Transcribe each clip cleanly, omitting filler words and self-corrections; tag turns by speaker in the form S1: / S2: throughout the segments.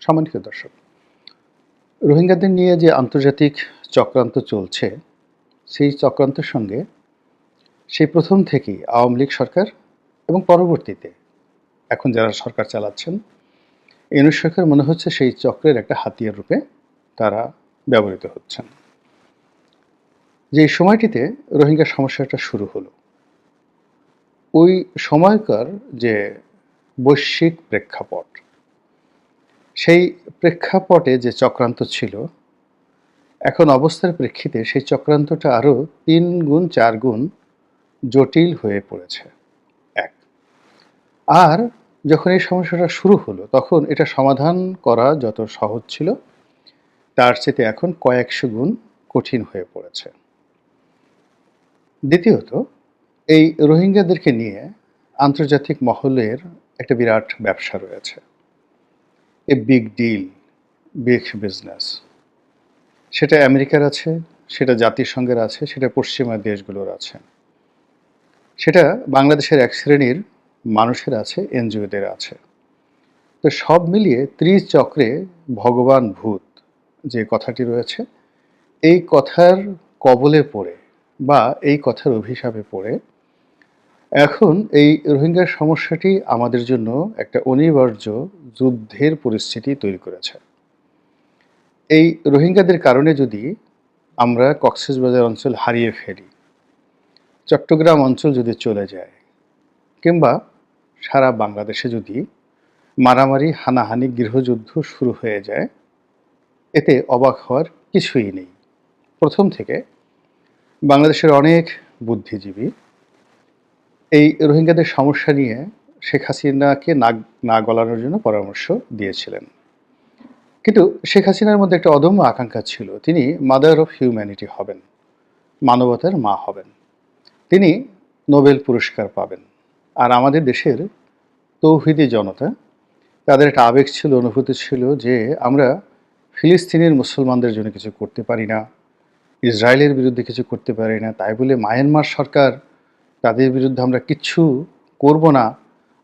S1: সম্মানিত দর্শক, রোহিঙ্গাদের নিয়ে যে আন্তর্জাতিক চক্রান্ত চলছে, সেই চক্রান্তের সঙ্গে সেই প্রথম থেকেই আওয়ামী লীগ সরকার এবং পরবর্তীতে এখন যারা সরকার চালাচ্ছেন, ইউনূস সরকার মনে হচ্ছে সেই চক্রের একটা হাতিয়ার রূপে তারা ব্যবহৃত হচ্ছেন। যে সময়টিতে রোহিঙ্গা সমস্যাটা শুরু হলো, ওই সময়কার যে বৈশ্বিক প্রেক্ষাপট, সেই প্রেক্ষাপটে যে চক্রান্ত ছিল, এখন অবস্থার প্রেক্ষিতে সেই চক্রান্তটা আরও ৩ গুণ ৪ গুণ জটিল হয়ে পড়েছে। এক, আর যখন এই সমস্যাটা শুরু হলো, তখন এটা সমাধান করা যত সহজ ছিল, তার চেয়ে এখন কয়েকশো গুণ কঠিন হয়ে পড়েছে। দ্বিতীয়ত, এই রোহিঙ্গাদেরকে নিয়ে আন্তর্জাতিক মহলের একটা বিরাট ব্যবসা রয়েছে। A big deal, big business. সেটা আমেরিকার আছে, সেটা জাতিসংঘের আছে, সেটা পশ্চিমা দেশগুলোর আছে, সেটা বাংলাদেশের এক শ্রেণীর মানুষের আছে, এনজিওদের আছে। তো সব মিলিয়ে ত্রিচক্রে ভগবান ভূত যে কথাটি রয়েছে, এই কথার কবলে পড়ে বা এই কথার অভিশাপে পড়ে এখন এই রোহিঙ্গার সমস্যাটি আমাদের জন্য একটা অনিবার্য যুদ্ধের পরিস্থিতি তৈরি করেছে। এই রোহিঙ্গাদের কারণে যদি আমরা কক্সবাজার অঞ্চল হারিয়ে ফেলি, চট্টগ্রাম অঞ্চল যদি চলে যায়, কিংবা সারা বাংলাদেশে যদি মারামারি, হানাহানি, গৃহযুদ্ধ শুরু হয়ে যায়, এতে অবাক হওয়ার কিছুই নেই। প্রথম থেকে বাংলাদেশের অনেক বুদ্ধিজীবী এই রোহিঙ্গাদের সমস্যা নিয়ে শেখ হাসিনাকে নাক না গলানোর জন্য পরামর্শ দিয়েছিলেন। কিন্তু শেখ হাসিনার মধ্যে একটা অদম্য আকাঙ্ক্ষা ছিল, তিনি মাদার অফ হিউম্যানিটি হবেন, মানবতার মা হবেন, তিনি নোবেল পুরস্কার পাবেন। আর আমাদের দেশের তৌহিদি জনতা, তাদের একটা আবেগ ছিল, অনুভূতি ছিল যে আমরা ফিলিস্তিনের মুসলমানদের জন্য কিছু করতে পারি না, ইসরায়েলের বিরুদ্ধে কিছু করতে পারি না, তাই বলে মায়ানমার সরকার, তাদের বিরুদ্ধে আমরা কিচ্ছু করব না,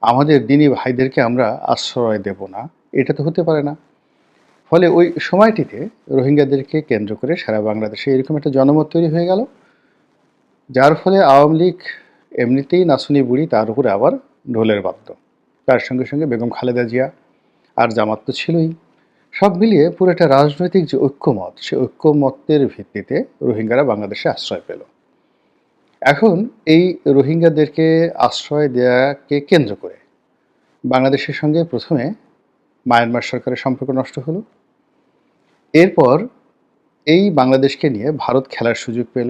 S1: আমাদের দিনী ভাইদেরকে আমরা আশ্রয় দেব না, এটা তো হতে পারে না। ফলে ওই সময়টিতে রোহিঙ্গাদেরকে কেন্দ্র করে সারা বাংলাদেশে এরকম একটা জনমত তৈরি হয়ে গেল, যার ফলে আওয়ামী লীগ এমনিতেই নাচুনি বুড়ি, তার উপরে আবার ঢোলের বাদ্য, তার সঙ্গে সঙ্গে বেগম খালেদা জিয়া, আর জামাত তো ছিলই। সব মিলিয়ে পুরো একটা রাজনৈতিক যে ঐক্যমত, সে ঐক্যমতের ভিত্তিতে রোহিঙ্গারা বাংলাদেশে আশ্রয় পেল। এখন এই রোহিঙ্গাদেরকে আশ্রয় দেওয়াকে কেন্দ্র করে বাংলাদেশের সঙ্গে প্রথমে মায়ানমার সরকারের সম্পর্ক নষ্ট হলো। এরপর এই বাংলাদেশকে নিয়ে ভারত খেলার সুযোগ পেল,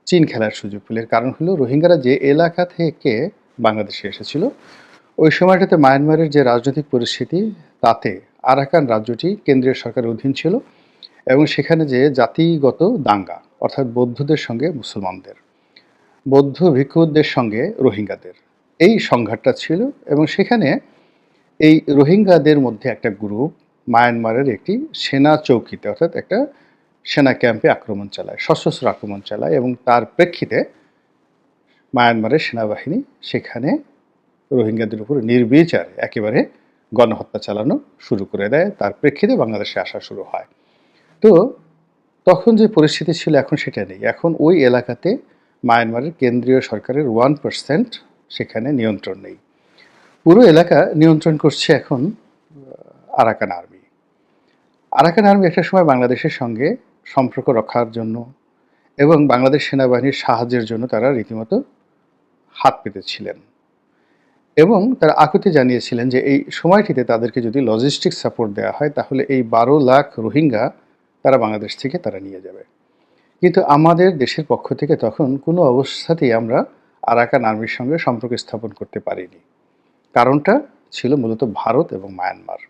S1: চীন খেলার সুযোগ পেল। এর কারণ হলো রোহিঙ্গারা যে এলাকা থেকে বাংলাদেশে এসেছিল, ওই সময়টাতে মায়ানমারের যে রাজনৈতিক পরিস্থিতি, তাতে আরাকান রাজ্যটি কেন্দ্রীয় সরকারের অধীন ছিল এবং সেখানে যে জাতিগত দাঙ্গা, অর্থাৎ বৌদ্ধদের সঙ্গে মুসলমানদের, বৌদ্ধ ভিক্ষুদের সঙ্গে রোহিঙ্গাদের এই সংঘাতটা ছিল। এবং সেখানে এই রোহিঙ্গাদের মধ্যে একটা গ্রুপ মায়ানমারের একটি সেনা চৌকিতে, অর্থাৎ একটা সেনা ক্যাম্পে আক্রমণ চালায়, সশস্ত্র আক্রমণ চালায়, এবং তার প্রেক্ষিতে মায়ানমারের সেনাবাহিনী সেখানে রোহিঙ্গাদের উপর নির্বিচারে একেবারে গণহত্যা চালানো শুরু করে দেয়। তার প্রেক্ষিতে বাংলাদেশে আসা শুরু হয়। তো তখন যে পরিস্থিতি ছিল, এখন সেটা নেই। এখন ওই এলাকাতে মায়ানমারের কেন্দ্রীয় সরকারের 1% সেখানে নিয়ন্ত্রণ নেই। পুরো এলাকা নিয়ন্ত্রণ করছে এখন আরাকান আর্মি। আরাকান আর্মি একটা সময় বাংলাদেশের সঙ্গে সম্পর্ক রক্ষার জন্য এবং বাংলাদেশ সেনাবাহিনীর সাহায্যের জন্য তারা রীতিমতো হাত পেতেছিলেন এবং তারা আকুতি জানিয়েছিলেন যে এই সময়টিতে তাদেরকে যদি লজিস্টিক সাপোর্ট দেওয়া হয়, তাহলে এই 12 লাখ রোহিঙ্গা তারা বাংলাদেশ থেকে তারা নিয়ে যাবে। কিন্তু আমাদের দেশের পক্ষ থেকে তখন কোনো অবস্থাতেই আমরা আরাকান আর্মির সঙ্গে সম্পর্ক স্থাপন করতে পারিনি। কারণটা ছিল মূলত ভারত এবং মায়ানমার।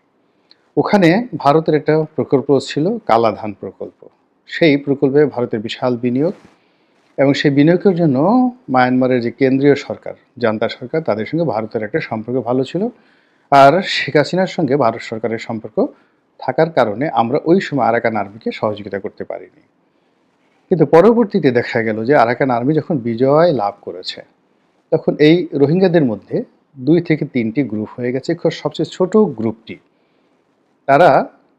S1: ওখানে ভারতের একটা প্রকল্প ছিল, কালাধান প্রকল্প। সেই প্রকল্পে ভারতের বিশাল বিনিয়োগ, এবং সেই বিনিয়োগের জন্য মায়ানমারের যে কেন্দ্রীয় সরকার, জান্তা সরকার, তাদের সঙ্গে ভারতের একটা সম্পর্ক ভালো ছিল। আর শেখ হাসিনার সঙ্গে ভারত সরকারের সম্পর্ক থাকার কারণে আমরা ওই সময় আরাকান আর্মিকে সহযোগিতা করতে পারিনি। কিন্তু পরবর্তীতে দেখা গেল যে আরাকান আর্মি যখন বিজয় লাভ করেছে, তখন এই রোহিঙ্গাদের মধ্যে 2 থেকে 3টি গ্রুপ হয়ে গেছে। সবচেয়ে ছোট গ্রুপটি তারা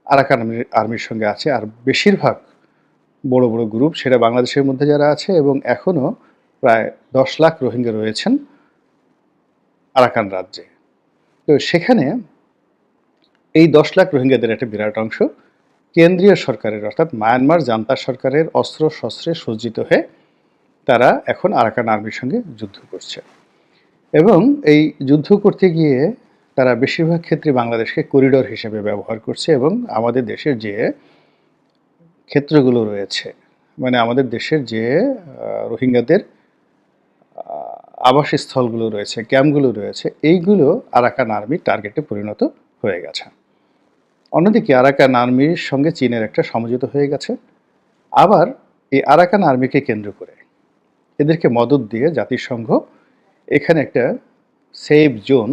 S1: আরাকান আর্মির সঙ্গে আছে। আর বেশিরভাগ বড়, বড় গ্রুপ সেটা বাংলাদেশের মধ্যে যারা আছে এবং এখনও প্রায় ১০ লাখ রোহিঙ্গা রয়েছেন আরাকান রাজ্যে। তো সেখানে এই ১০ লাখ রোহিঙ্গাদের একটা বিরাট অংশ কেন্দ্রীয় সরকারের অর্থাৎ মায়ানমার জান্তা সরকারের অস্ত্র-শস্ত্রে সজ্জিত হয়ে তারা এখন আরাকান আর্মির সঙ্গে যুদ্ধ করছে। এবং এই যুদ্ধ করতে গিয়ে তারা বেশিরভাগ ক্ষেত্রে বাংলাদেশকে করিডোর হিসেবে ব্যবহার করছে এবং আমাদের দেশের যে ক্ষেত্রগুলো রয়েছে, মানে আমাদের দেশের যে রোহিঙ্গাদের আবাসস্থলগুলো রয়েছে, ক্যাম্পগুলো রয়েছে, এইগুলো আরাকান আর্মির টার্গেটে পরিণত হয়ে গেছে। অন্যদিকে আরাকান আর্মির সঙ্গে চীনের একটা সমঝোতা হয়ে গেছে। আবার এই আরাকান আর্মিকে কেন্দ্র করে এদেরকে মদদ দিয়ে জাতিসংঘ এখানে একটা সেফ জোন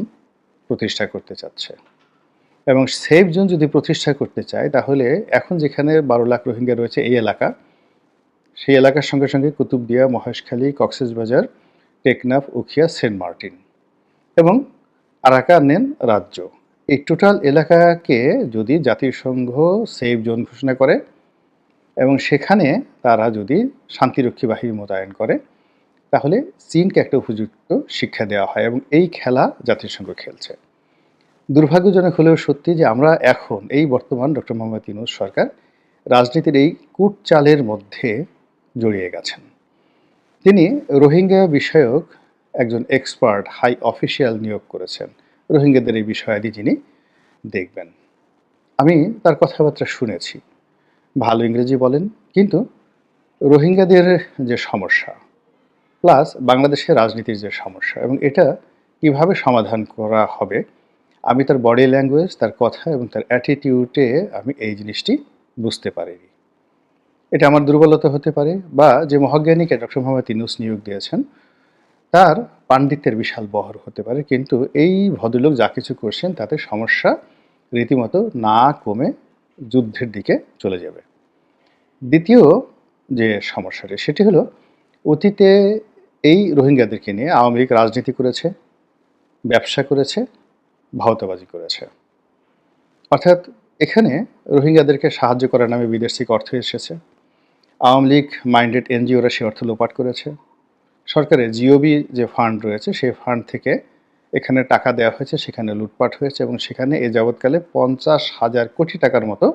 S1: প্রতিষ্ঠা করতে চাচ্ছে। এবং সেফ জোন যদি প্রতিষ্ঠা করতে চায় তাহলে এখন যেখানে ১২ লাখ রোহিঙ্গা রয়েছে এই এলাকা, সেই এলাকার সঙ্গে সঙ্গে কুতুবদিয়া, মহেশখালী, কক্সবাজার, টেকনাফ, উখিয়া, সেন্ট মার্টিন এবং আরাকান রাজ্য, এই টোটাল এলাকাকে যদি জাতিসংঘ সেফ জোন ঘোষণা করে এবং সেখানে তারা যদি শান্তিরক্ষী বাহিনী মোতায়েন করে তাহলে চীনকে একটা উপযুক্ত শিক্ষা দেওয়া হয় এবং এই খেলা জাতিসংঘ খেলছে। দুর্ভাগ্যজনক হলেও সত্যি যে আমরা এখন এই বর্তমান ডক্টর মোহাম্মদ ইউনূস সরকার রাজনীতির এই কূটচালের মধ্যে জড়িয়ে গেছেন। তিনি রোহিঙ্গা বিষয়ক একজন এক্সপার্ট হাই অফিসিয়াল নিয়োগ করেছেন রোহিঙ্গাদের এই বিষয়াদি যিনি দেখবেন। আমি তার কথাবার্তা শুনেছি, ভালো ইংরেজি বলেন, কিন্তু রোহিঙ্গাদের যে সমস্যা প্লাস বাংলাদেশের রাজনীতির যে সমস্যা এবং এটা কিভাবে সমাধান করা হবে, আমি তার বডি ল্যাঙ্গুয়েজ, তার কথা এবং তার অ্যাটিটিউডে আমি এই জিনিসটি বুঝতে পারিনি। এটা আমার দুর্বলতা হতে পারে বা যে মহাজ্ঞানীকে ডক্টর মোহাম্মদ ইউনূস নিয়োগ দিয়েছেন তার পাণ্ডিত্যের বিশাল বহর হতে পারে, কিন্তু এই ভদ্রলোক যা কিছু করছেন তাতে সমস্যা রীতিমতো না কমে যুদ্ধের দিকে চলে যাবে। দ্বিতীয় যে সমস্যাটি সেটি হলো অতীতে এই রোহিঙ্গাদেরকে নিয়ে আওয়ামী লীগ রাজনীতি করেছে, ব্যবসা করেছে, ভাওতাবাজি করেছে। অর্থাৎ এখানে রোহিঙ্গাদেরকে সাহায্য করার নামে বিদেশ থেকে অর্থ এসেছে, আওয়ামী লীগ মাইন্ডেড এনজিওরা সে অর্থ লোপাট করেছে, সরকারের জিওবি যে ফান্ড রয়েছে সেই ফান্ড থেকে এখানে টাকা দেওয়া হয়েছে, সেখানে লুটপাট হয়েছে এবং সেখানে এ যাবৎকালে ৫০,০০০ কোটি টাকার মতো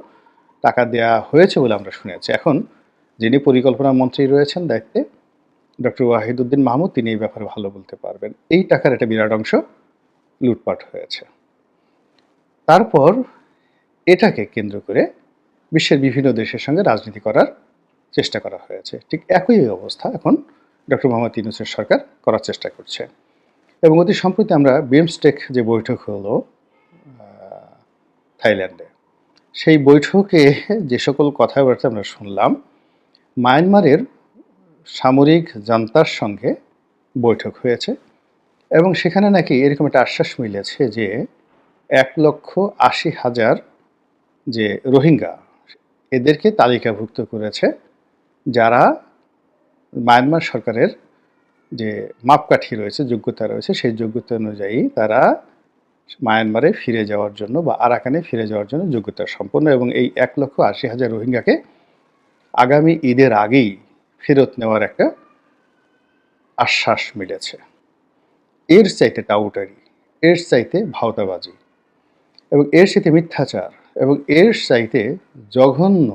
S1: টাকা দেওয়া হয়েছে বলে আমরা শুনেছি। এখন যিনি পরিকল্পনা মন্ত্রী রয়েছেন দায়িত্বে, ডক্টর ওয়াহিদুদ্দিন মাহমুদ, তিনি এই ব্যাপারে ভালো বলতে পারবেন। এই টাকার একটা বিরাট অংশ লুটপাট হয়েছে। তারপর এটাকে কেন্দ্র করে বিশ্বের বিভিন্ন দেশের সঙ্গে রাজনীতি করার চেষ্টা করা হয়েছে। ঠিক একই অবস্থা এখন ডক্টর মোহাম্মদ ইউনূসের সরকার করার চেষ্টা করছে। এবং অতি সম্প্রতি আমরা বিমস্টেক যে বৈঠক হলো থাইল্যান্ডে, সেই বৈঠকে যে সকল কথাবার্তা আমরা শুনলাম, মায়ানমারের সামরিক জান্তার সঙ্গে বৈঠক হয়েছে এবং সেখানে নাকি এরকম একটা আশ্বাস মিলেছে যে ১,৮০,০০০ যে রোহিঙ্গা এদেরকে তালিকাভুক্ত করেছে, যারা মায়ানমার সরকারের যে মাপকাঠি রয়েছে, যোগ্যতা রয়েছে, সেই যোগ্যতা অনুযায়ী তারা মায়ানমারে ফিরে যাওয়ার জন্য বা আরাকানে ফিরে যাওয়ার জন্য যোগ্যতা সম্পন্ন এবং এই ১,৮০,০০০ রোহিঙ্গাকে আগামী ঈদের আগেই ফেরত নেওয়ার একটা আশ্বাস মিলেছে। এর চাইতে টাউটারি, এর চাইতে ভাওতাবাজি এবং এর চাইতে মিথ্যাচার এবং এর চাইতে জঘন্য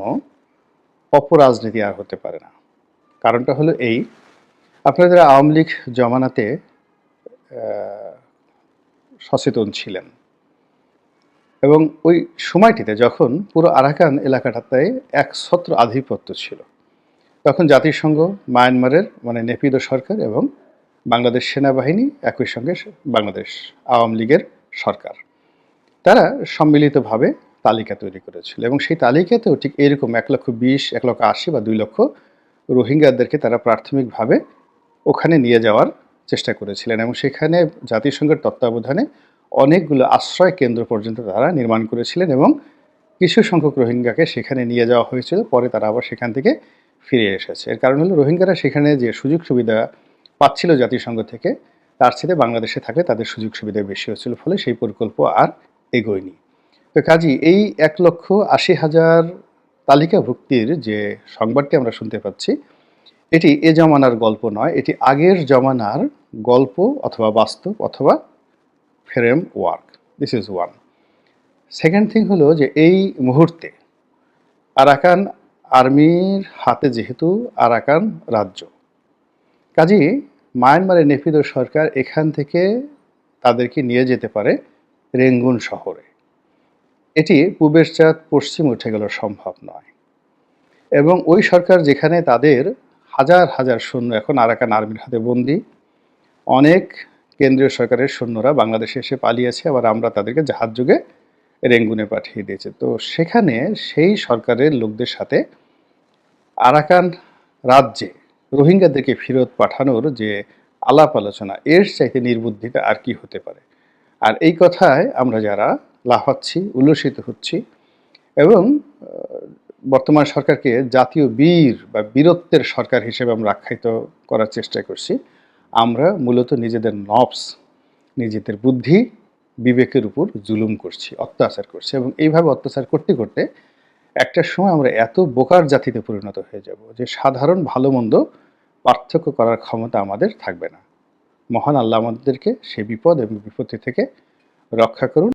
S1: অপরাজনীতি আর হতে পারে না। কারণটা হলো এই, আপনারা যারা আওয়ামী লীগ জমানাতে সচেতন ছিলেন এবং ওই সময়টিতে যখন পুরো আরাকান এলাকাটাতে একছত্র আধিপত্য ছিল, তখন জাতিসংঘ, মায়ানমারের মানে নেপিদো সরকার এবং বাংলাদেশ সেনাবাহিনী, একই সঙ্গে বাংলাদেশ আওয়ামী লীগের সরকার, তারা সম্মিলিতভাবে তালিকা তৈরি করেছিল এবং সেই তালিকাতেও ঠিক এরকম ১,২০,০০০, ১,৮০,০০০ বা ২ লক্ষ রোহিঙ্গাদেরকে তারা প্রাথমিকভাবে ওখানে নিয়ে যাওয়ার চেষ্টা করেছিলেন এবং সেখানে জাতিসংঘের তত্ত্বাবধানে অনেকগুলো আশ্রয় কেন্দ্র পর্যন্ত তারা নির্মাণ করেছিলেন এবং কিছু সংখ্যক রোহিঙ্গাকে সেখানে নিয়ে যাওয়া হয়েছিল, পরে তারা আবার সেখান থেকে ফিরে এসেছে। এর কারণ হলো রোহিঙ্গারা সেখানে যে সুযোগ সুবিধা পাচ্ছিল জাতিসংঘ থেকে, তার চেয়ে বাংলাদেশে থাকলে তাদের সুযোগ সুবিধা বেশি হচ্ছিল, ফলে সেই প্রকল্প আর এগোয়নি। তো কাজী এই 1,80,000 তালিকাভুক্তির যে সংবাদটি আমরা শুনতে পাচ্ছি, এটি এ জমানার গল্প নয়, এটি আগের জমানার গল্প অথবা বাস্তব অথবা frame work. This is one. Second thing হলো যে এই মুহূর্তে আরাকান আর্মির হাতে যেহেতু আরাকান রাজ্য, কাজেই মায়ানমারের নেপিদো সরকার এখান থেকে তাদেরকে নিয়ে যেতে পারে রেঙ্গুন শহরে। এটি পূবের চাঁদ পশ্চিম উঠে গেল সম্ভব নয়। এবং ওই সরকার যেখানে তাদের হাজার হাজার সৈন্য এখন আরাকান আর্মির হাতে বন্দী, অনেক কেন্দ্রীয় সরকারের সৈন্যরা বাংলাদেশে এসে পালিয়েছে, আবার আমরা তাদেরকে জাহাজ যুগে রেঙ্গুনে পাঠিয়ে দিয়েছে। তো সেখানে সেই সরকারের লোকদের সাথে আরাকান রাজ্যে রোহিঙ্গাদেরকে ফেরত পাঠানোর যে আলাপ আলোচনা, এর চাইতে নির্বুদ্ধিতা আর কি হতে পারে। আর এই কথায় আমরা যারা লাফাচ্ছি, উল্লসিত হচ্ছি এবং বর্তমান সরকারকে জাতীয় বীর বা বীরত্বের সরকার হিসেবে আমরা আখ্যায়িত করার চেষ্টা করছি, আমরা মূলত নিজেদের নফস, নিজেদের বুদ্ধি বিবেকের উপর জুলুম করছি, অত্যাচার করছি। এবং এইভাবে অত্যাচার করতে করতে একটা সময় আমরা এত বোকার জাতিতে পরিণত হয়ে যাব যে সাধারণ ভালো মন্দ পার্থক্য করার ক্ষমতা আমাদের থাকবে না। মহান আল্লাহ আমাদেরকে সেই বিপদ এবং বিপত্তি থেকে রক্ষা করুন।